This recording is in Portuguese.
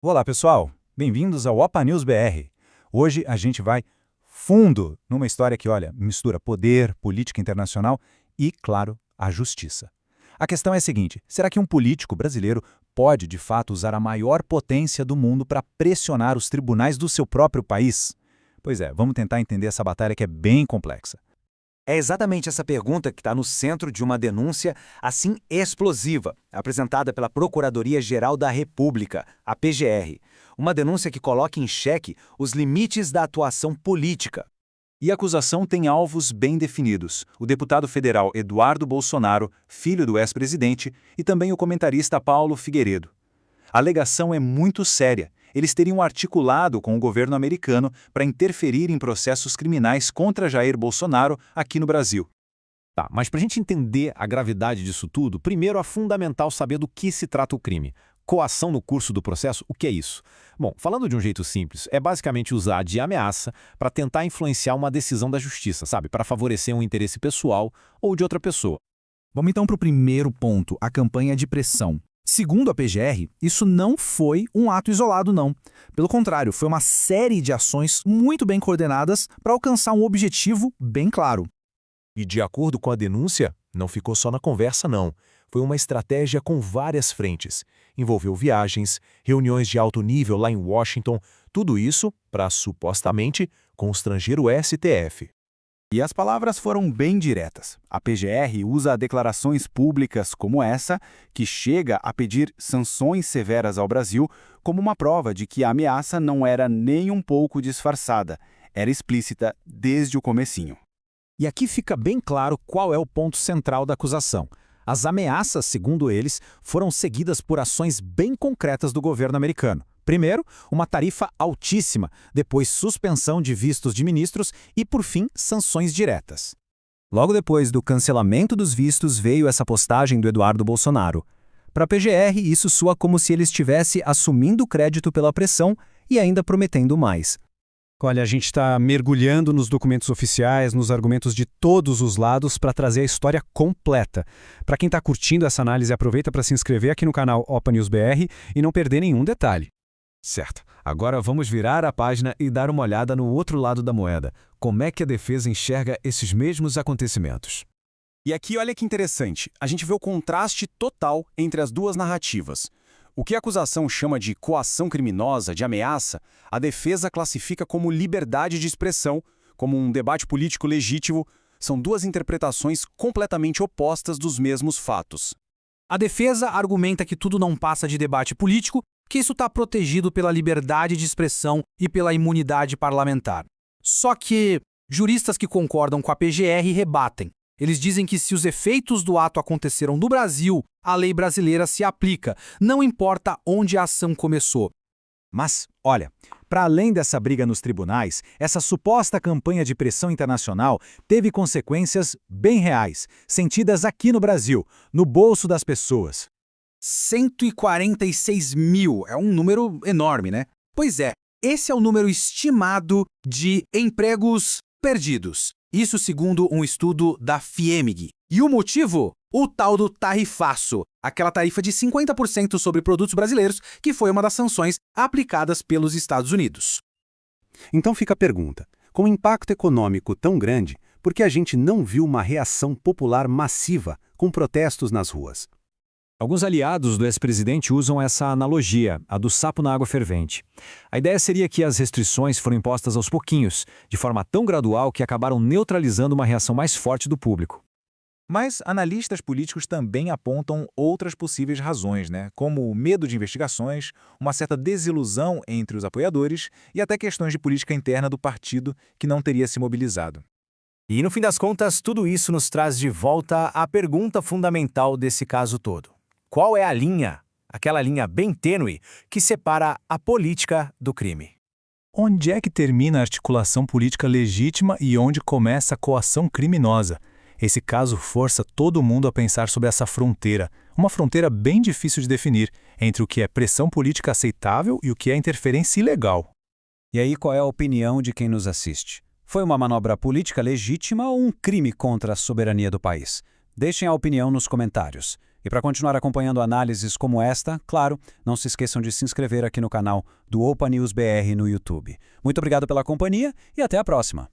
Olá, pessoal! Bem-vindos ao Opa News BR. Hoje a gente vai fundo numa história que, olha, mistura poder, política internacional e, claro, a justiça. A questão é a seguinte: será que um político brasileiro pode, de fato, usar a maior potência do mundo para pressionar os tribunais do seu próprio país? Pois é, vamos tentar entender essa batalha que é bem complexa. É exatamente essa pergunta que está no centro de uma denúncia assim explosiva, apresentada pela Procuradoria-Geral da República, a PGR. Uma denúncia que coloca em xeque os limites da atuação política. E a acusação tem alvos bem definidos: o deputado federal Eduardo Bolsonaro, filho do ex-presidente, e também o comentarista Paulo Figueiredo. A alegação é muito séria. Eles teriam articulado com o governo americano para interferir em processos criminais contra Jair Bolsonaro aqui no Brasil. Tá, mas para a gente entender a gravidade disso tudo, primeiro é fundamental saber do que se trata o crime. Coação no curso do processo, o que é isso? Bom, falando de um jeito simples, é basicamente usar de ameaça para tentar influenciar uma decisão da justiça, sabe? Para favorecer um interesse pessoal ou de outra pessoa. Vamos então para o primeiro ponto, a campanha de pressão. Segundo a PGR, isso não foi um ato isolado, não. Pelo contrário, foi uma série de ações muito bem coordenadas para alcançar um objetivo bem claro. E de acordo com a denúncia, não ficou só na conversa, não. Foi uma estratégia com várias frentes. Envolveu viagens, reuniões de alto nível lá em Washington, tudo isso para, supostamente, constranger o STF. E as palavras foram bem diretas. A PGR usa declarações públicas como essa, que chega a pedir sanções severas ao Brasil, como uma prova de que a ameaça não era nem um pouco disfarçada, era explícita desde o comecinho. E aqui fica bem claro qual é o ponto central da acusação. As ameaças, segundo eles, foram seguidas por ações bem concretas do governo americano. Primeiro, uma tarifa altíssima, depois suspensão de vistos de ministros e, por fim, sanções diretas. Logo depois do cancelamento dos vistos veio essa postagem do Eduardo Bolsonaro. Para a PGR, isso soa como se ele estivesse assumindo crédito pela pressão e ainda prometendo mais. Olha, a gente está mergulhando nos documentos oficiais, nos argumentos de todos os lados para trazer a história completa. Para quem está curtindo essa análise, aproveita para se inscrever aqui no canal Opa News BR e não perder nenhum detalhe. Certo. Agora vamos virar a página e dar uma olhada no outro lado da moeda. Como é que a defesa enxerga esses mesmos acontecimentos? E aqui olha que interessante, a gente vê o contraste total entre as duas narrativas. O que a acusação chama de coação criminosa, de ameaça, a defesa classifica como liberdade de expressão, como um debate político legítimo. São duas interpretações completamente opostas dos mesmos fatos. A defesa argumenta que tudo não passa de debate político, que isso está protegido pela liberdade de expressão e pela imunidade parlamentar. Só que juristas que concordam com a PGR rebatem. Eles dizem que se os efeitos do ato aconteceram no Brasil, a lei brasileira se aplica, não importa onde a ação começou. Mas, olha, para além dessa briga nos tribunais, essa suposta campanha de pressão internacional teve consequências bem reais, sentidas aqui no Brasil, no bolso das pessoas. 146 mil, é um número enorme, né? Pois é, esse é o número estimado de empregos perdidos. Isso segundo um estudo da FIEMG. E o motivo? O tal do tarifaço, aquela tarifa de 50% sobre produtos brasileiros, que foi uma das sanções aplicadas pelos Estados Unidos. Então fica a pergunta: com um impacto econômico tão grande, por que a gente não viu uma reação popular massiva com protestos nas ruas? Alguns aliados do ex-presidente usam essa analogia, a do sapo na água fervente. A ideia seria que as restrições foram impostas aos pouquinhos, de forma tão gradual que acabaram neutralizando uma reação mais forte do público. Mas analistas políticos também apontam outras possíveis razões, como o medo de investigações, uma certa desilusão entre os apoiadores e até questões de política interna do partido que não teria se mobilizado. E no fim das contas, tudo isso nos traz de volta à pergunta fundamental desse caso todo. Qual é a linha, aquela linha bem tênue, que separa a política do crime? Onde é que termina a articulação política legítima e onde começa a coação criminosa? Esse caso força todo mundo a pensar sobre essa fronteira, uma fronteira bem difícil de definir, entre o que é pressão política aceitável e o que é interferência ilegal. E aí, qual é a opinião de quem nos assiste? Foi uma manobra política legítima ou um crime contra a soberania do país? Deixem a opinião nos comentários. E para continuar acompanhando análises como esta, claro, não se esqueçam de se inscrever aqui no canal do Opa News BR no YouTube. Muito obrigado pela companhia e até a próxima.